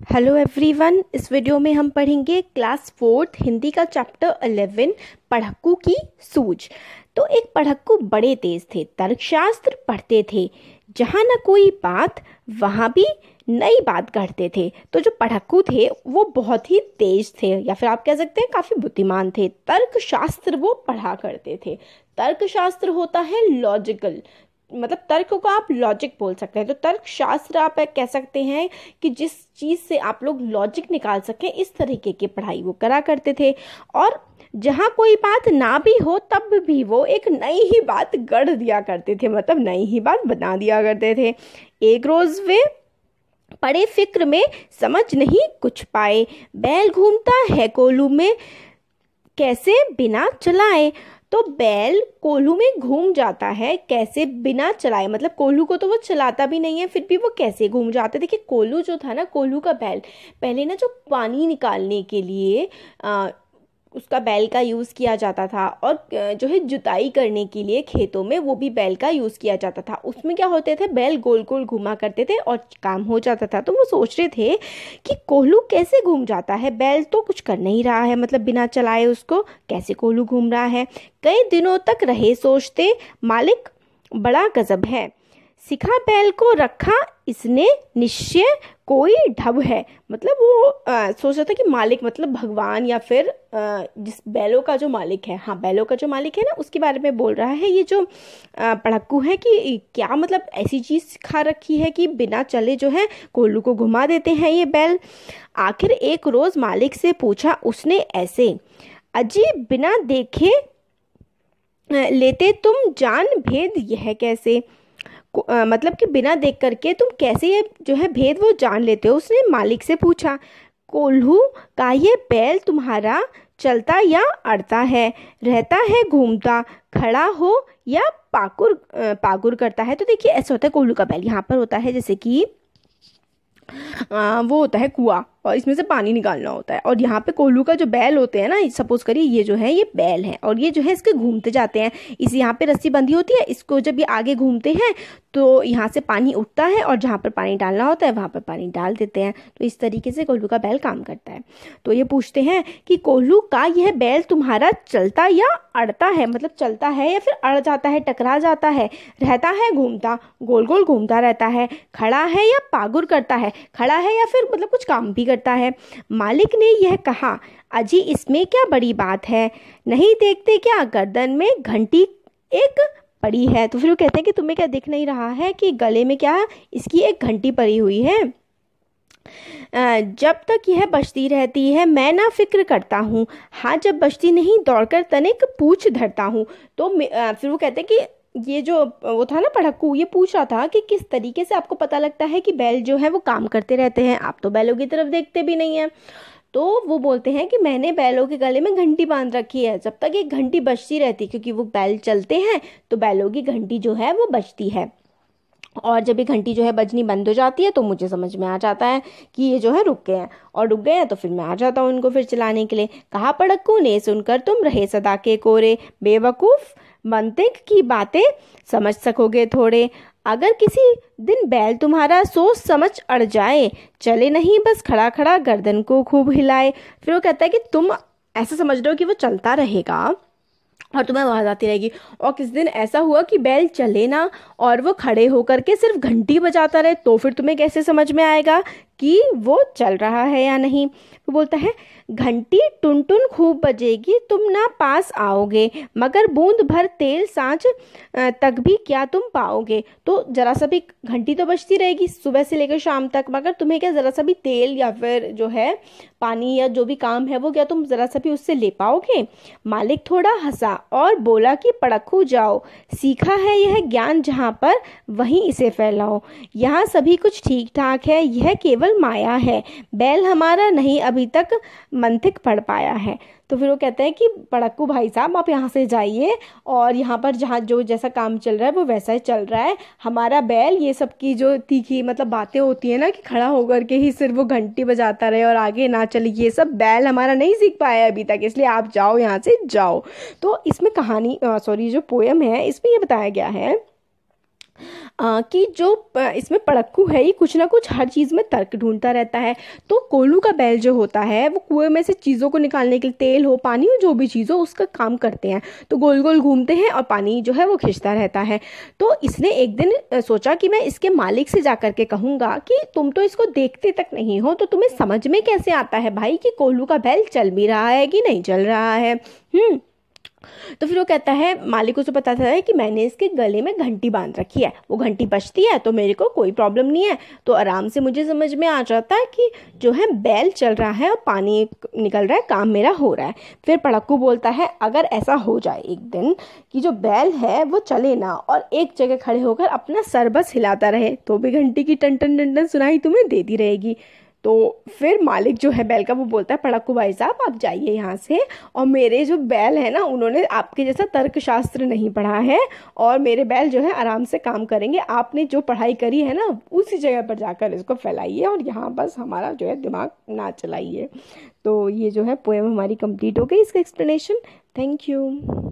Hello everyone. इस video में हम पढ़ेंगे क्लास 4th हिंदी का चैप्टर 11 पढ़क्कू की सूझ। तो एक पढ़क्कू बड़े तेज थे, तर्कशास्त्र पढ़ते थे, जहाँ न कोई बात वहाँ भी नई बात गढ़ते थे। तो जो पढ़क्कू थे वो बहुत ही तेज थे, या फिर आप कह सकते हैं काफ़ी बुद्धिमान थे। तर्कशास्त्र वो पढ़ा करते थे। तर्कशास्त्र होता है लॉजिकल, मतलब तर्क को आप लॉजिक बोल सकते हैं। तो तर्क शास्त्र आप कह सकते हैं कि जिस चीज़ से आप लोग लॉजिक निकाल सकें, इस तरीके की पढ़ाई वो करा करते थे। और जहाँ कोई बात ना भी हो तब भी वो एक नई ही बात गढ़ दिया करते थे, मतलब नई ही बात बना दिया करते थे। एक रोज़ वे पड़े फिक्र में, समझ नहीं कुछ पाए, बैल घूमता है कोल्हू में, कैसे बिना चलाए। तो बैल कोल्हू में घूम जाता है, कैसे बिना चलाए, मतलब कोल्हू को तो वो चलाता भी नहीं है, फिर भी वो कैसे घूम जाते। देखिए कोल्हू जो था ना, कोल्हू का बैल पहले ना जो पानी निकालने के लिए उसका बैल का यूज़ किया जाता था, और जो है जुताई करने के लिए खेतों में वो भी बैल का यूज़ किया जाता था। उसमें क्या होते थे, बैल गोल गोल घुमा करते थे और काम हो जाता था। तो वो सोच रहे थे कि कोल्हू कैसे घूम जाता है, बैल तो कुछ कर नहीं रहा है, मतलब बिना चलाए उसको कैसे कोल्हू घूम रहा है। कई दिनों तक रहे सोचते, मालिक बड़ा गजब है, सिखा बैल को रखा इसने निश्चय कोई ढब है। मतलब वो सोच रहा था कि मालिक मतलब भगवान, या फिर जिस बैलों का जो मालिक है, हाँ बैलों का जो मालिक है ना, उसके बारे में बोल रहा है ये जो पढ़क्कू है कि क्या मतलब ऐसी चीज़ सिखा रखी है कि बिना चले जो है कोल्हू को घुमा देते हैं ये बैल। आखिर एक रोज़ मालिक से पूछा उसने ऐसे, अजी बिना देखे लेते तुम जान भेद यह कैसे। मतलब कि बिना देख करके तुम कैसे ये जो है भेद वो जान लेते हो। उसने मालिक से पूछा, कोल्हू का ये बैल तुम्हारा चलता या अड़ता है, रहता है घूमता, खड़ा हो या पागुर करता है। तो देखिए ऐसा होता है, कोल्हू का बैल यहाँ पर होता है जैसे कि वो होता है कुआं, और इसमें से पानी निकालना होता है। और यहाँ पे कोल्हू का जो बैल होते हैं ना, सपोज करिए ये जो है ये बैल है, और ये जो है इसके घूमते जाते हैं, इस यहाँ पे रस्सी बंधी होती है, इसको जब ये आगे घूमते हैं तो यहाँ से पानी उठता है, और जहाँ पर पानी डालना होता है वहाँ पर पानी डाल देते हैं। तो इस तरीके से कोल्हू का बैल काम करता है। तो ये पूछते हैं कि कोल्हू का यह बैल तुम्हारा चलता या अड़ता है, मतलब चलता है या फिर अड़ जाता है, टकरा जाता है, रहता है घूमता, गोल गोल घूमता रहता है, खड़ा है या पागुर करता है, खड़ा है या फिर मतलब कुछ काम भी करता है। मालिक ने यह कहा, अजी इसमें क्या बड़ी बात है, नहीं देखते क्या गर्दन में घंटी एक पड़ी है। तो फिर वो कहते हैं कि तुम्हें क्या दिख नहीं रहा है कि गले में क्या इसकी एक घंटी पड़ी हुई है। जब तक यह बजती रहती है मैं ना फिक्र करता हूँ, हाँ जब बजती नहीं दौड़कर तनिक पूछ धरता हूँ। तो फिर वो कहते हैं कि ये जो वो था ना पढ़क्कू, ये पूछ रहा था कि किस तरीके से आपको पता लगता है कि बैल जो है वो काम करते रहते हैं, आप तो बैलों की तरफ देखते भी नहीं हैं। तो वो बोलते हैं कि मैंने बैलों के गले में घंटी बांध रखी है, जब तक एक घंटी बजती रहती, क्योंकि वो बैल चलते हैं तो बैलों की घंटी जो है वो बजती है। और जब ये घंटी जो है बजनी बंद हो जाती है तो मुझे समझ में आ जाता है कि ये जो है रुक गए हैं, और रुक गए हैं तो फिर मैं आ जाता हूँ उनको फिर चलाने के लिए। कहा पढ़क्कू ने, सुनकर तुम रहे सदा के कोरे, बेवकूफ मंतिक की बातें समझ सकोगे थोड़े। अगर किसी दिन बैल तुम्हारा सोच समझ अड़ जाए, चले नहीं बस खड़ा खड़ा गर्दन को खूब हिलाए। फिर वो कहता है कि तुम ऐसा समझ रहे हो कि वो चलता रहेगा और तुम्हें आवाज आती रहेगी, और किस दिन ऐसा हुआ कि बैल चले ना और वो खड़े होकर के सिर्फ घंटी बजाता रहे, तो फिर तुम्हें कैसे समझ में आएगा कि वो चल रहा है या नहीं। वो बोलता है, घंटी टुन टुन खूब बजेगी, तुम ना पास आओगे, मगर बूंद भर तेल सांझ तक भी क्या तुम पाओगे। तो जरा सा भी घंटी तो बजती रहेगी सुबह से लेकर शाम तक, मगर तुम्हें क्या जरा सा भी तेल या फिर जो है पानी या जो भी काम है वो क्या तुम जरा सा भी उससे ले पाओगे। मालिक थोड़ा हंसा और बोला कि पढ़क्कू जाओ, सीखा है यह ज्ञान जहाँ पर वहीं इसे फैलाओ, यहाँ सभी कुछ ठीक ठाक है, यह केवल माया है, बैल हमारा नहीं अभी तक मंथिक पढ़ पाया है। तो फिर वो कहते हैं कि पढ़क्कू भाई साहब आप यहाँ से जाइए, और यहाँ पर जहाँ जो जैसा काम चल रहा है वो वैसा ही चल रहा है, हमारा बैल ये सब की जो तीखी मतलब बातें होती है ना कि खड़ा होकर के ही सिर्फ वो घंटी बजाता रहे और आगे ना चले, ये सब बैल हमारा नहीं सीख पाया अभी तक, इसलिए आप जाओ यहाँ से जाओ। तो इसमें कहानी जो पोयम है इसमें ये बताया गया है कि जो इसमें पड़क्कू है ये कुछ ना कुछ हर चीज़ में तर्क ढूंढता रहता है। तो कोल्लू का बैल जो होता है वो कुएं में से चीज़ों को निकालने के लिए, तेल हो, पानी हो, जो भी चीज़ हो, उसका काम करते हैं। तो गोल गोल घूमते हैं और पानी जो है वो खिंचता रहता है। तो इसने एक दिन सोचा कि मैं इसके मालिक से जा करके कहूँगा कि तुम तो इसको देखते तक नहीं हो, तो तुम्हें समझ में कैसे आता है भाई कि कोल्लू का बैल चल भी रहा है कि नहीं चल रहा है। तो फिर वो कहता है, मालिक को तो पता था कि मैंने इसके गले में घंटी बांध रखी है, वो घंटी बजती है तो मेरे को कोई प्रॉब्लम नहीं है, तो आराम से मुझे समझ में आ जाता है कि जो है बैल चल रहा है और पानी निकल रहा है, काम मेरा हो रहा है। फिर पड़क्कू बोलता है, अगर ऐसा हो जाए एक दिन कि जो बैल है वो चले ना और एक जगह खड़े होकर अपना सर बस हिलाता रहे, तो भी घंटी की टन टन टन टन सुनाई तुम्हें देती रहेगी। तो फिर मालिक जो है बैल का वो बोलता है, पड़क्कू भाई साहब आप जाइए यहाँ से, और मेरे जो बैल है ना उन्होंने आपके जैसा तर्कशास्त्र नहीं पढ़ा है, और मेरे बैल जो है आराम से काम करेंगे, आपने जो पढ़ाई करी है ना उसी जगह पर जाकर इसको फैलाइए और यहाँ बस हमारा जो है दिमाग ना चलाइए। तो ये जो है पोएम हमारी कंप्लीट हो गई, इसका एक्सप्लेनेशन। Thank you.